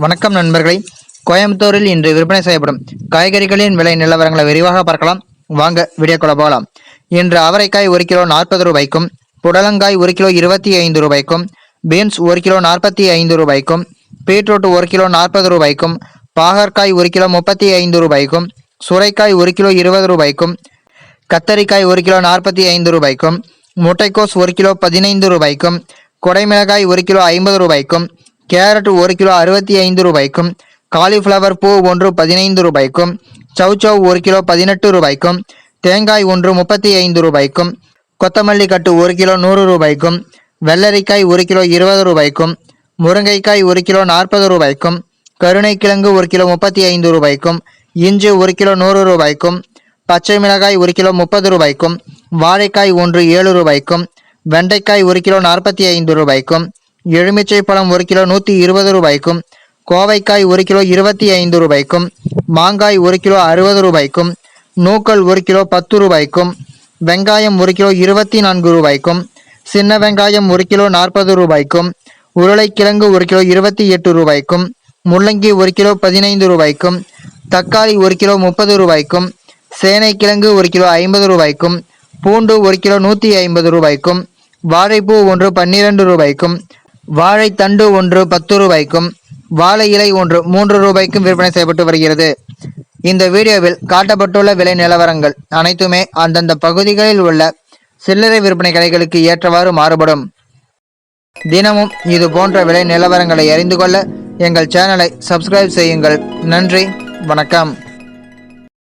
வணக்கம் நண்பர்களே. கோயம்புத்தூரில் இன்று விற்பனை செய்யப்படும் காய்கறிகளின் விலை நிலவரங்களை விரிவாக பார்க்கலாம். வாங்க வீடியோக்குள்ள போகலாம். இன்று அவரைக்காய் 1 கிலோ 40 ரூபாய்க்கும், புடலங்காய் 1 கிலோ 25 ரூபாய்க்கும், பீன்ஸ் 1 கிலோ 45 ரூபாய்க்கும், பீட்ரூட் 1 கிலோ 40 ரூபாய்க்கும், பாகற்காய் 1 கிலோ 35 ரூபாய்க்கும், சுரைக்காய் 1 கிலோ 20 ரூபாய்க்கும், கத்தரிக்காய் 1 கிலோ 45 ரூபாய்க்கும், முட்டைக்கோஸ் 1 கிலோ 15 ரூபாய்க்கும், குடைமிளகாய் 1 கிலோ 50 ரூபாய்க்கும், கேரட் 1 கிலோ 65 ரூபாய்க்கும், காலிஃப்ளவர் பூ 1 15 ரூபாய்க்கும், சௌச்சௌ 1 கிலோ 18 ரூபாய்க்கும், தேங்காய் 1 35 ரூபாய்க்கும், கொத்தமல்லி கட்டு 1 கிலோ 100 ரூபாய்க்கும், வெள்ளரிக்காய் 1 கிலோ 20 ரூபாய்க்கும், முருங்கைக்காய் 1 கிலோ 40 ரூபாய்க்கும், கருணைக்கிழங்கு 1 கிலோ 35 ரூபாய்க்கும், இஞ்சி 1 கிலோ 100 ரூபாய்க்கும், பச்சை மிளகாய் 1 கிலோ 30 ரூபாய்க்கும், வாழைக்காய் 1 7 ரூபாய்க்கும், வெண்டைக்காய் 1 கிலோ 45 ரூபாய்க்கும், எலுமிச்சை பழம் 1 கிலோ 120 ரூபாய்க்கும், கோவைக்காய் 1 கிலோ 25 ரூபாய்க்கும், மாங்காய் 1 கிலோ 60 ரூபாய்க்கும், நூக்கல் 1 கிலோ 10 ரூபாய்க்கும், வெங்காயம் 1 கிலோ 24 ரூபாய்க்கும், சின்ன வெங்காயம் 1 கிலோ 40 ரூபாய்க்கும், உருளைக்கிழங்கு 1 கிலோ 28 ரூபாய்க்கும், முள்ளங்கி 1 கிலோ 15 ரூபாய்க்கும், தக்காளி 1 கிலோ 30 ரூபாய்க்கும், சேனைக்கிழங்கு 1 கிலோ 50 ரூபாய்க்கும், பூண்டு 1 கிலோ 150 ரூபாய்க்கும், வாழைப்பூ 1 12 ரூபாய்க்கும், வாழைத்தண்டு 1 10 ரூபாய்க்கும், வாழை இலை 1 3 ரூபாய்க்கும் விற்பனை செய்யப்பட்டு வருகிறது. இந்த வீடியோவில் காட்டப்பட்டுள்ள விலை நிலவரங்கள் அனைத்துமே அந்தந்த பகுதிகளில் உள்ள சில்லறை விற்பனை கடைகளுக்கு ஏற்றவாறு மாறுபடும். தினமும் இது போன்ற விலை நிலவரங்களை அறிந்து கொள்ள எங்கள் சேனலை சப்ஸ்கிரைப் செய்யுங்கள். நன்றி, வணக்கம்.